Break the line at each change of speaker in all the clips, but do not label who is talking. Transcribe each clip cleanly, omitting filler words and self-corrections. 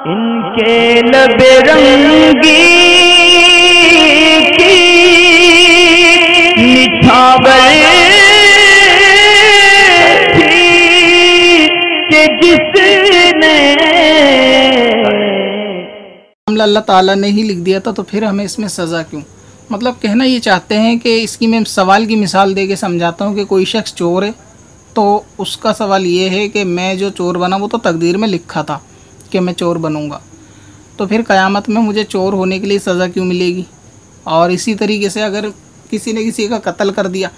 इनके लबे रंगी की निछावर थी कि जिसने
मामला अल्लाह ताला ने ही लिख दिया था, तो फिर हमें इसमें सज़ा क्यों? मतलब कहना ये चाहते हैं कि इसकी मैं सवाल की मिसाल दे के समझाता हूँ कि कोई शख्स चोर है, तो उसका सवाल ये है कि मैं जो चोर बना वो तो तकदीर में लिखा था कि मैं चोर बनूंगा, तो फिर क़यामत में मुझे चोर होने के लिए सज़ा क्यों मिलेगी? और इसी तरीके से अगर किसी ने किसी का कत्ल कर दिया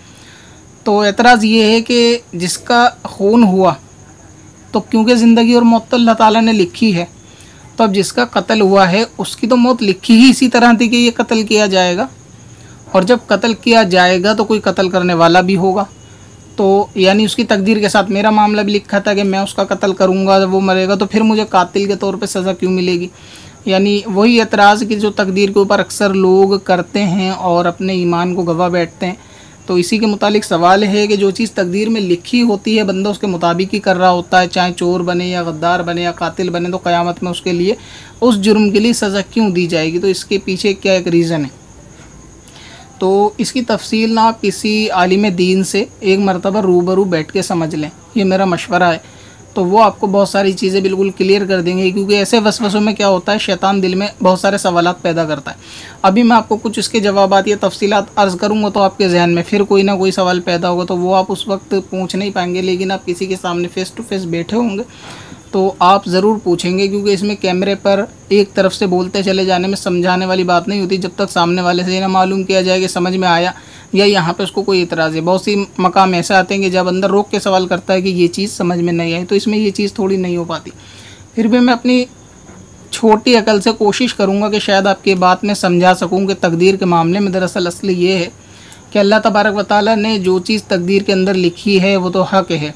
तो एतराज़ ये है कि जिसका खून हुआ तो क्योंकि ज़िंदगी और मौत तो अल्लाह ताला ने लिखी है, तो अब जिसका कत्ल हुआ है उसकी तो मौत लिखी ही इसी तरह थी कि ये कत्ल किया जाएगा, और जब कत्ल किया जाएगा तो कोई कत्ल करने वाला भी होगा, तो यानी उसकी तकदीर के साथ मेरा मामला भी लिखा था कि मैं उसका कत्ल करूँगा, जब वो मरेगा तो फिर मुझे कातिल के तौर पे सज़ा क्यों मिलेगी? यानी वही एतराज़ कि जो तकदीर के ऊपर अक्सर लोग करते हैं और अपने ईमान को गवा बैठते हैं। तो इसी के मुतालिक सवाल है कि जो चीज़ तकदीर में लिखी होती है बंदा उसके मुताबिक ही कर रहा होता है, चाहे चोर बने या गद्दार बने या कातिल बने, तो क़यामत में उसके लिए उस जुर्म के लिए सज़ा क्यों दी जाएगी? तो इसके पीछे क्या एक रीज़न है। तो इसकी तफसील ना आप किसी आलिम दीन से एक मरतबा रूबरू बैठ के समझ लें, ये मेरा मशवरा है, तो वो आपको बहुत सारी चीज़ें बिल्कुल क्लियर कर देंगे। क्योंकि ऐसे वसवसों में क्या होता है, शैतान दिल में बहुत सारे सवालात पैदा करता है। अभी मैं आपको कुछ इसके जवाबात या तफसीलात अर्ज़ करूँगा तो आपके जहन में फिर कोई ना कोई सवाल पैदा होगा, तो वो आप उस वक्त पूछ नहीं पाएंगे, लेकिन आप किसी के सामने फ़ेस टू फेस बैठे होंगे तो आप ज़रूर पूछेंगे। क्योंकि इसमें कैमरे पर एक तरफ से बोलते चले जाने में समझाने वाली बात नहीं होती, जब तक सामने वाले से ना मालूम किया जाए कि समझ में आया या यहाँ पे उसको कोई इतराज़ है। बहुत सी मकाम ऐसे आते हैं कि जब अंदर रोक के सवाल करता है कि ये चीज़ समझ में नहीं आई, तो इसमें ये चीज़ थोड़ी नहीं हो पाती। फिर भी मैं अपनी छोटी अकल से कोशिश करूँगा कि शायद आपकी बात में समझा सकूँ कि तकदीर के मामले में दरअसल असली ये है कि अल्लाह तबारक व तआला ने जो चीज़ तकदीर के अंदर लिखी है वो तो हक़ है,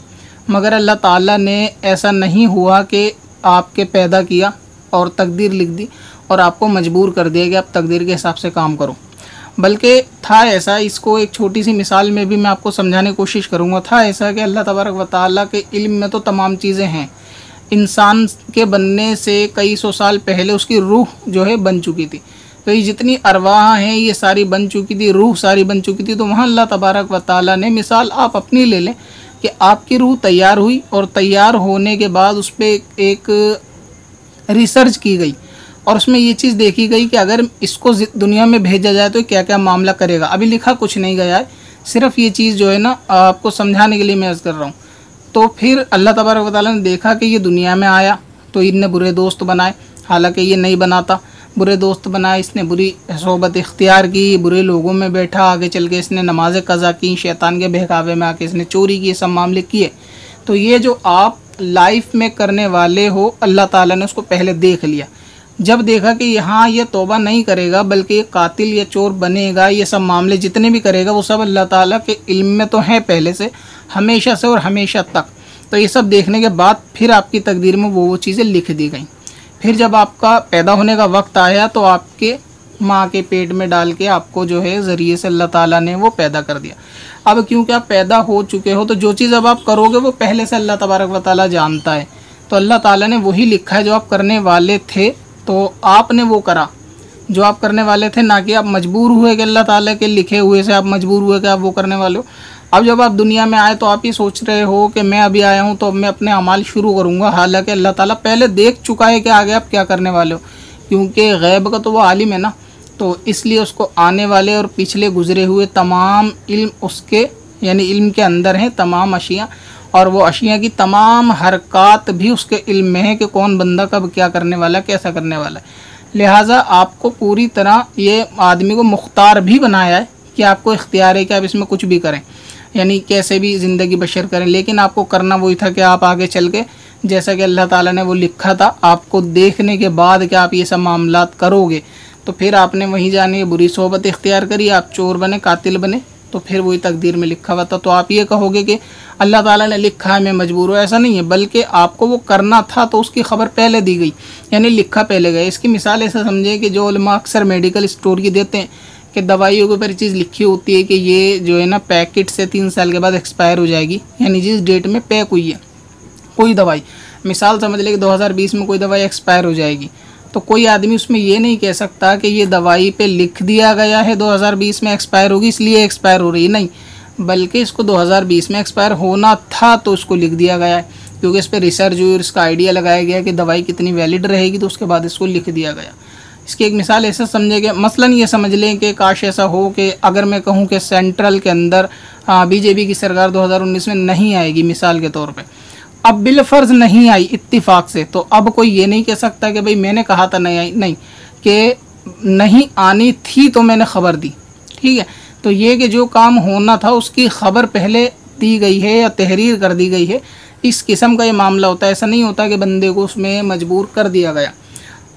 मगर अल्लाह ताला ने ऐसा नहीं हुआ कि आपके पैदा किया और तकदीर लिख दी और आपको मजबूर कर दिया कि आप तकदीर के हिसाब से काम करो। बल्कि था ऐसा, इसको एक छोटी सी मिसाल में भी मैं आपको समझाने की कोशिश करूँगा। था ऐसा कि अल्लाह तबारक व तआला के इल्म में तो तमाम चीज़ें हैं। इंसान के बनने से कई सौ साल पहले उसकी रूह जो है बन चुकी थी, तो ये जितनी अरवाह हैं ये सारी बन चुकी थी, रूह सारी बन चुकी थी। तो वहाँ अल्लाह तबारक व तआला ने, मिसाल आप अपनी ले लें कि आपकी रूह तैयार हुई और तैयार होने के बाद उस पर एक रिसर्च की गई और उसमें ये चीज़ देखी गई कि अगर इसको दुनिया में भेजा जाए तो क्या क्या मामला करेगा। अभी लिखा कुछ नहीं गया है, सिर्फ ये चीज़ जो है ना आपको समझाने के लिए मैं अर्ज़ कर रहा हूँ। तो फिर अल्लाह तबारक व तआला ने देखा कि ये दुनिया में आया तो इनने बुरे दोस्त बनाए, हालांकि ये नहीं बनाता, बुरे दोस्त बनाए, इसने बुरी सोबत इख्तियार की, बुरे लोगों में बैठा, आगे चल के इसने नमाज़ें कज़ा की, शैतान के बहकावे में आके इसने चोरी की, सब मामले किए। तो ये जो आप लाइफ में करने वाले हो अल्लाह ताला ने उसको पहले देख लिया। जब देखा कि यहाँ ये तौबा नहीं करेगा बल्कि ये कातिल या चोर बनेगा, ये सब मामले जितने भी करेगा वो सब अल्लाह ताला के इल्म में तो हैं पहले से, हमेशा से और हमेशा तक। तो ये सब देखने के बाद फिर आपकी तकदीर में वो चीज़ें लिख दी गई। फिर जब आपका पैदा होने का वक्त आया तो आपके माँ के पेट में डाल के आपको जो है ज़रिए से अल्लाह ताला ने वो पैदा कर दिया। अब क्योंकि आप पैदा हो चुके हो तो जो चीज़ अब आप करोगे वो पहले से अल्लाह तबारक व तआला जानता है। तो अल्लाह ताला ने वही लिखा है जो आप करने वाले थे, तो आपने वो करा जो आप करने वाले थे, ना कि आप मजबूर हुए कि अल्लाह ताला के लिखे हुए से आप मजबूर हुए कि आप वो करने वाले हो। अब जब आप दुनिया में आए तो आप ये सोच रहे हो कि मैं अभी आया हूँ तो अब मैं अपने अमाल शुरू करूँगा, हालांकि अल्लाह ताला पहले देख चुका है कि आगे आप क्या करने वाले हो, क्योंकि गैब का तो वो आलिम है ना। तो इसलिए उसको आने वाले और पिछले गुजरे हुए तमाम इल्म उसके यानी इल्म के अंदर हैं, तमाम अशिया, और वो अशिया की तमाम हरकत भी उसके इल्म में है कि कौन बंदा कब क्या करने वाला है, कैसा करने वाला है। लिहाजा आपको पूरी तरह ये आदमी को मुख्तार भी बनाया है कि आपको इख्तियार है कि आप इसमें कुछ भी करें, यानी कैसे भी ज़िंदगी बशर करें, लेकिन आपको करना वही था कि आप आगे चल के जैसा कि अल्लाह ताला ने वो लिखा था, आपको देखने के बाद कि आप ये सब मामलात करोगे तो फिर आपने वहीं जाने बुरी सोबत इख्तियार करी, आप चोर बने, कातिल बने, तो फिर वही तकदीर में लिखा हुआ था। तो आप ये कहोगे कि अल्लाह ताला ने लिखा है मैं मजबूर हूँ, ऐसा नहीं है, बल्कि आपको वो करना था तो उसकी खबर पहले दी गई, यानी लिखा पहले गया। इसकी मिसाल ऐसा समझे कि जो उलमा अक्सर मेडिकल स्टोर की देते हैं कि दवाइयों के ऊपर चीज़ लिखी होती है कि ये जो है ना पैकेट से 3 साल के बाद एक्सपायर हो जाएगी, यानी जिस डेट में पैक हुई है कोई दवाई, मिसाल समझ ले कि 2020 में कोई दवाई एक्सपायर हो जाएगी, तो कोई आदमी उसमें ये नहीं कह सकता कि ये दवाई पे लिख दिया गया है 2020 में एक्सपायर होगी इसलिए एक्सपायर हो रही है, नहीं, बल्कि इसको 2020 में एक्सपायर होना था तो उसको लिख दिया गया है, क्योंकि इस पर रिसर्च हुई और इसका आइडिया लगाया गया कि दवाई कितनी वैलिड रहेगी, तो उसके बाद इसको लिख दिया गया। इसकी एक मिसाल ऐसे समझे कि मसलन ये समझ लें कि काश ऐसा हो कि अगर मैं कहूँ कि सेंट्रल के अंदर बीजेपी की सरकार 2019 में नहीं आएगी मिसाल के तौर पे, अब बिलफर्ज नहीं आई इत्तिफाक से, तो अब कोई ये नहीं कह सकता कि भाई मैंने कहा था नहीं आई, नहीं, कि नहीं आनी थी तो मैंने खबर दी, ठीक है। तो ये कि जो काम होना था उसकी खबर पहले दी गई है या तहरीर कर दी गई है, इस किस्म का ये मामला होता है। ऐसा नहीं होता कि बंदे को उसमें मजबूर कर दिया गया।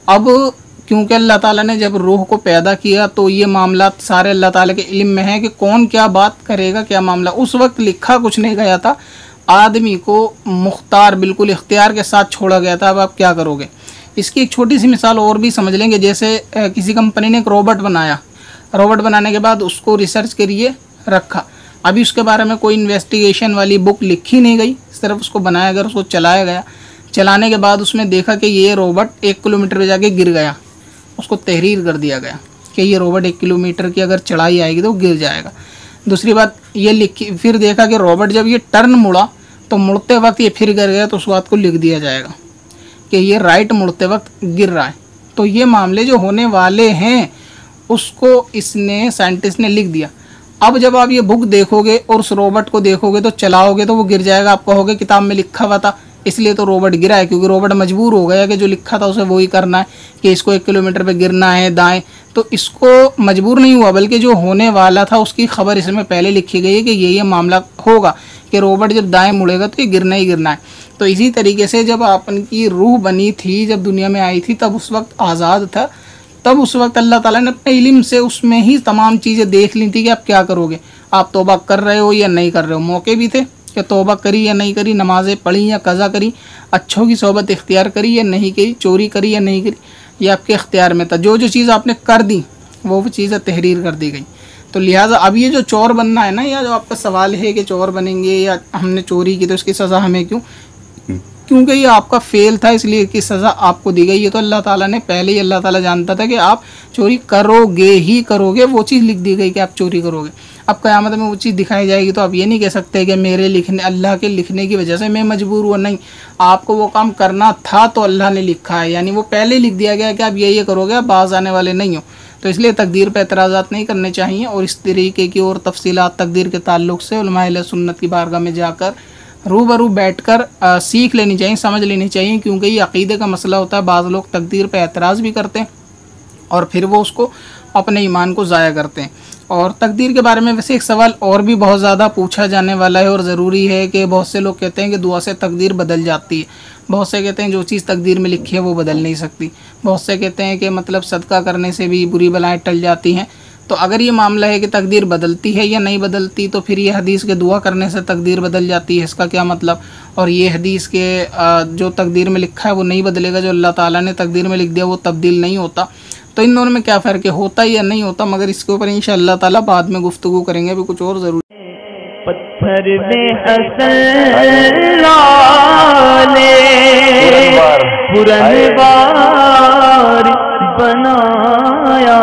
अब क्योंकि अल्लाह ताला ने जब रूह को पैदा किया तो ये मामला सारे अल्लाह ताला के इल्म में है कि कौन क्या बात करेगा, क्या मामला। उस वक्त लिखा कुछ नहीं गया था, आदमी को मुख्तार बिल्कुल इख्तियार के साथ छोड़ा गया था, अब आप क्या करोगे। इसकी एक छोटी सी मिसाल और भी समझ लेंगे, जैसे किसी कंपनी ने एक रोबोट बनाया, रोबोट बनाने के बाद उसको रिसर्च के लिए रखा, अभी उसके बारे में कोई इन्वेस्टिगेशन वाली बुक लिखी नहीं गई, सिर्फ उसको बनाया गया, उसको चलाया गया। चलाने के बाद उसमें देखा कि ये रोबोट 1 किलोमीटर पे जाके गिर गया, उसको तहरीर कर दिया गया कि ये रोबोट 1 किलोमीटर की अगर चढ़ाई आएगी तो गिर जाएगा। दूसरी बात ये लिखी, फिर देखा कि रोबोट जब ये टर्न मुड़ा तो मुड़ते वक्त ये फिर गिर गया, तो उस बात को लिख दिया जाएगा कि ये राइट मुड़ते वक्त गिर रहा है। तो ये मामले जो होने वाले हैं उसको इसने साइंटिस्ट ने लिख दिया। अब जब आप ये बुक देखोगे और उस रोबोट को देखोगे तो चलाओगे तो वो गिर जाएगा, आप कहोगे किताब में लिखा हुआ था इसलिए तो रोबोट गिरा है, क्योंकि रोबोट मजबूर हो गया कि जो लिखा था उसे वही करना है कि इसको 1 किलोमीटर पे गिरना है दाएं, तो इसको मजबूर नहीं हुआ, बल्कि जो होने वाला था उसकी खबर इसमें पहले लिखी गई है कि ये मामला होगा कि रोबोट जब दाएं मुड़ेगा तो ये गिरना ही गिरना है। तो इसी तरीके से जब आपकी रूह बनी थी, जब दुनिया में आई थी, तब उस वक्त आज़ाद था, तब उस वक्त अल्लाह ताला ने अपने इल्म से उसमें ही तमाम चीज़ें देख ली थी कि आप क्या करोगे, आप तौबा कर रहे हो या नहीं कर रहे हो। मौके भी थे कि तौबा करी या नहीं करी, नमाज़ें पढ़ी या कज़ा करी, अच्छों की सोबत इख्तियार करी या नहीं करी, चोरी करी या नहीं करी, ये आपके इख्तियार में था। जो जो चीज़ आपने कर दी वो चीज़ें तहरीर कर दी गई। तो लिहाजा अब ये जो चोर बनना है ना, या जो आपका सवाल है कि चोर बनेंगे या हमने चोरी की तो इसकी सज़ा हमें क्यों, क्योंकि ये आपका फेल था इसलिए की सज़ा आपको दी गई। ये तो अल्लाह ताला ने पहले ही, अल्लाह ताला जानता था कि आप चोरी करोगे ही करोगे, वो चीज़ लिख दी गई कि आप चोरी करोगे। अब क़यामत में वो चीज़ दिखाई जाएगी तो आप ये नहीं कह सकते कि मेरे लिखने, अल्लाह के लिखने की वजह से मैं मजबूर हुआ, नहीं, आपको वो काम करना था तो अल्लाह ने लिखा है, यानी वो पहले लिख दिया गया कि आप ये करोगे, आप बाज आने वाले नहीं हो। तो इसलिए तकदीर पर एतराज़ात नहीं करने चाहिए, और इस तरीके की और तफसीलात तकदीर के ताल्लुक़ से उलमा अहले सुन्नत की बारगाह में जाकर रूबरू बैठकर सीख लेनी चाहिए, समझ लेनी चाहिए, क्योंकि ये अक़ीदे का मसला होता है। बाज़ लोग तकदीर पर एतराज़ भी करते हैं और फिर वो उसको अपने ईमान को ज़ाया करते हैं। और तकदीर के बारे में वैसे एक सवाल और भी बहुत ज़्यादा पूछा जाने वाला है और ज़रूरी है कि बहुत से लोग कहते हैं कि दुआ से तकदीर बदल जाती है, बहुत से कहते हैं जो चीज़ तकदीर में लिखी है वो बदल नहीं सकती, बहुत से कहते हैं कि मतलब सदका करने से भी बुरी बलाएँ टल जाती हैं। तो अगर ये मामला है कि तकदीर बदलती है या नहीं बदलती, तो फिर ये हदीस के दुआ करने से तकदीर बदल जाती है, इसका क्या मतलब। और ये हदीस के जो तकदीर में लिखा है वो नहीं बदलेगा, जो अल्लाह ताला ने तकदीर में लिख दिया वो तब्दील नहीं होता। तो इन दोनों में क्या फ़र्क है, होता या नहीं होता, मगर इसके ऊपर इंशाअल्लाह ताला बाद में गुफ्तगू करेंगे। अभी कुछ और ज़रूरी
पत्थर में हसन लाले पुरनवार बनाया।